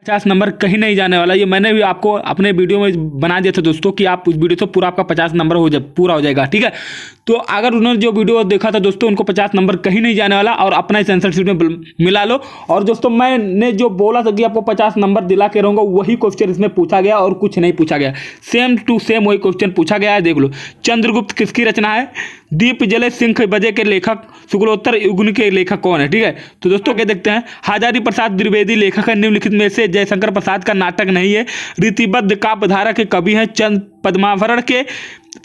50 number कहीं नहीं जाने वाला। ये मैंने भी आपको अपने वीडियो में बना दिया था दोस्तों कि आप उस वीडियो से पूरा आपका 50 नंबर पूरा हो जाएगा, ठीक है। तो अगर उन्होंने जो वीडियो देखा था दोस्तों, उनको 50 नंबर कहीं नहीं जाने वाला और अपना इस आंसर शीट में मिला लो। और दोस्तों मैंने जो बोला था कि आपको 50 नंबर दिला के रहूँगा, वही क्वेश्चन इसमें पूछा गया और कुछ नहीं पूछा गया। सेम टू सेम वही क्वेश्चन पूछा गया है, देख लो। चंद्रगुप्त किसकी रचना है? दीप जले सिंह बजे के लेखक शुक्लोत्तर युग्न के लेखक कौन है, ठीक है। तो दोस्तों क्या देखते हैं, हजारी प्रसाद द्विवेदी लेखक है। निम्नलिखित में से जयशंकर प्रसाद का नाटक नहीं है। रीतिबद्ध काव्यधारा के कवि हैं। चंद पद्मावरण के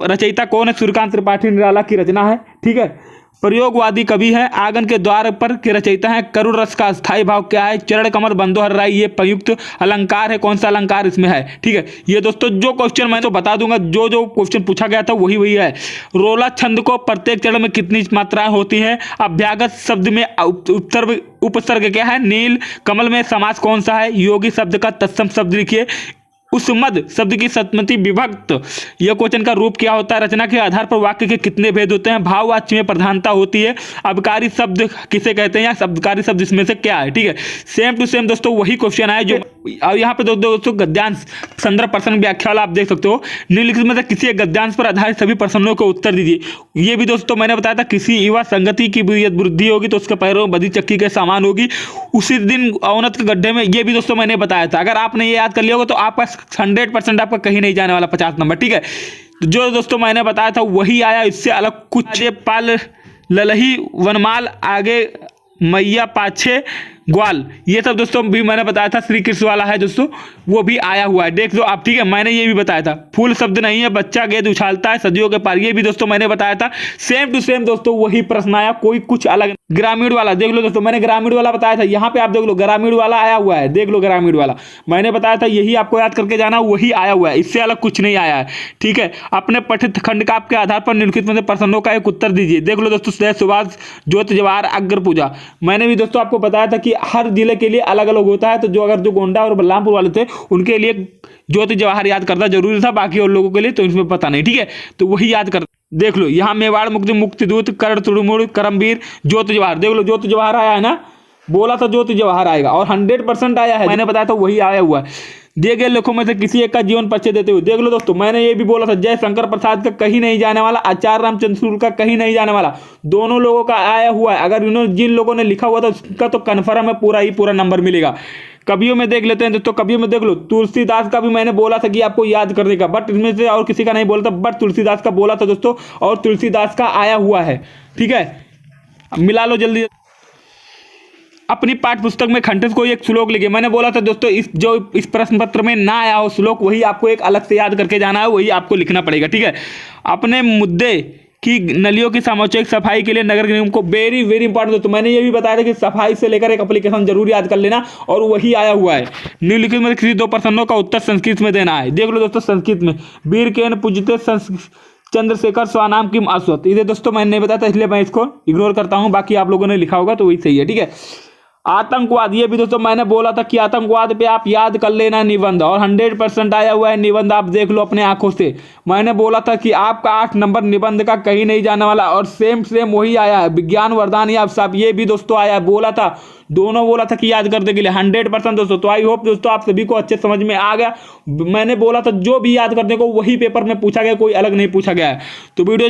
रचयिता कौन है? सूर्यकांत त्रिपाठी निराला की रचना है, ठीक है। प्रयोगवादी कवि है। आंगन के द्वार पर के रचयिता है। करुण रस का स्थायी भाव क्या है? चरण कमल बंदोहर राय। ये प्रयुक्त अलंकार है। कौन सा अलंकार इसमें है, ठीक है। ये दोस्तों जो क्वेश्चन मैं तो बता दूंगा, जो जो क्वेश्चन पूछा गया था वही वही है। रोला छंद को प्रत्येक चरण में कितनी मात्राएं होती हैं? अभ्यागत शब्द में उपसर्ग क्या है? नील। कमल में समास कौन सा है? योगी शब्द का तत्सम शब्द लिखिए। उसमद शब्द की सप्तमी विभक्त यह क्वेश्चन का रूप क्या होता है? रचना के आधार पर वाक्य के कितने भेद होते हैं? भाववाच्य में प्रधानता होती है। अबकारी शब्द किसे कहते हैं या शब्दकारी शब्द इसमें से क्या है, ठीक है। सेम टू सेम दोस्तों वही क्वेश्चन है जो अब यहाँ पे दोस्तों गद्यांश संदर्भ प्रश्न व्याख्या वाला आप देख सकते हो। निम्नलिखित में से किसी एक गद्यांश पर आधारित सभी प्रश्नों को उत्तर दीजिए। ये भी दोस्तों मैंने बताया था, किसी युवा संगति की वृद्धि होगी तो उसके पैरों में बदी चक्की के समान होगी, उसी दिन अवनत के गड्ढे में। ये भी दोस्तों मैंने बताया था। अगर आपने ये याद कर लिया होगा तो आपका 100% आपका कहीं नहीं जाने वाला 50 नंबर, ठीक है। जो दोस्तों मैंने बताया था वही आया, इससे अलग कुछ। पाल ललही वनमाल आगे मैया पाछे ग्वाल, ये सब दोस्तों भी मैंने बताया था। श्री कृष्ण वाला है दोस्तों, वो भी आया हुआ है, देख लो आप, ठीक है। मैंने ये भी बताया था। फूल शब्द नहीं है। बच्चा गेंद उछालता है सदियों के पार, ये भी दोस्तों मैंने बताया था। सेम टू सेम दोस्तों वही प्रश्न आया, कोई कुछ अलग। ग्रामीण वाला देख लो दोस्तों, मैंने ग्रामीण वाला बताया था। यहाँ पे आप देख लो ग्रामीण वाला आया हुआ है, देख लो ग्रामीण वाला मैंने बताया था। यही आपको याद करके जाना, वही आया हुआ है, इससे अलग कुछ नहीं आया है, ठीक है। अपने पठित खंडकाव्य के आधार पर निम्नलिखित में प्रश्नों का एक उत्तर दीजिए। देख लो दोस्तों, जय सुभाष, ज्योति जवाहर, अग्र पूजा। मैंने भी दोस्तों आपको बताया था कि हर जिले के लिए अलग अलग होता है। तो जो अगर जो गोंडा और बलरामपुर वाले थे उनके लिए ज्योति जवाहर याद करना जरूरी था, बाकी और लोगों के लिए तो इसमें पता नहीं, ठीक है। तो वही याद कर, देख लो यहाँ मेवाड़ मुक्तिदूत, कर्ण तुड़मुड़, करमवीर, ज्योति जवाहर। देख लो ज्योति जवाहर आया है ना, बोला था ज्योति जवाहर आएगा और 100% आया है। मैंने बताया था वही आया हुआ है। दिए गए लेखों में से किसी एक का जीवन परिचय देते हुए। देख लो दोस्तों, मैंने ये भी बोला था, जयशंकर प्रसाद का कहीं नहीं जाने वाला, आचार्य रामचंद्र सूर्य का कहीं नहीं जाने वाला, दोनों लोगों का आया हुआ है। अगर इन्होंने जिन लोगों ने लिखा हुआ था उसका तो कन्फर्म है पूरा ही पूरा नंबर मिलेगा। कवियों में देख लेते हैं दोस्तों, कवियों में देख लो, तुलसीदास का भी मैंने बोला था कि आपको याद करने का, बट इसमें से और किसी का नहीं बोला था, बट तुलसीदास का बोला था दोस्तों, और तुलसीदास का आया हुआ है, ठीक है। मिला लो जल्दी। अपनी पाठ्य पुस्तक में खंडित कोई एक श्लोक लिखे। मैंने बोला था दोस्तों, इस प्रश्न पत्र में ना आया हो श्लोक, वही आपको एक अलग से याद करके जाना है, वही आपको लिखना पड़ेगा, ठीक है। अपने मुद्दे कि नलियों की सामुदायिक सफाई के लिए नगर निगम को वेरी वेरी इंपॉर्टेंट। तो मैंने ये भी बताया था कि सफाई से लेकर एक एप्लीकेशन जरूर याद कर लेना, और वही आया हुआ है। निम्नलिखित में किसी दो प्रश्नों का उत्तर संस्कृत में देना है। देख लो दोस्तों, संस्कृत में वीर केन पूजते चंद्रशेखर स्वानाम किम अश्वत्थ। इधर दोस्तों मैंने नहीं बताया था, इसलिए मैं इसको इग्नोर करता हूं, बाकी आप लोगों ने लिखा होगा तो वही सही है, ठीक है। आतंकवाद, ये भी दोस्तों मैंने बोला था कि आतंकवाद पे आप याद कर लेना निबंध, और 100% आया हुआ है निबंध, आप देख लो अपने आंखों से। मैंने बोला था कि आपका 8 नंबर निबंध का कहीं नहीं जाने वाला, और सेम वही आया है। विज्ञान वरदान या साहब, ये भी दोस्तों आया, बोला था, दोनों बोला था कि याद करने के लिए 100% दोस्तों। तो आई होप दोस्तों आप सभी को अच्छे समझ में आ गया। मैंने बोला था जो भी याद करने को वही पेपर में पूछा गया, कोई अलग नहीं पूछा गया है। तो वीडियो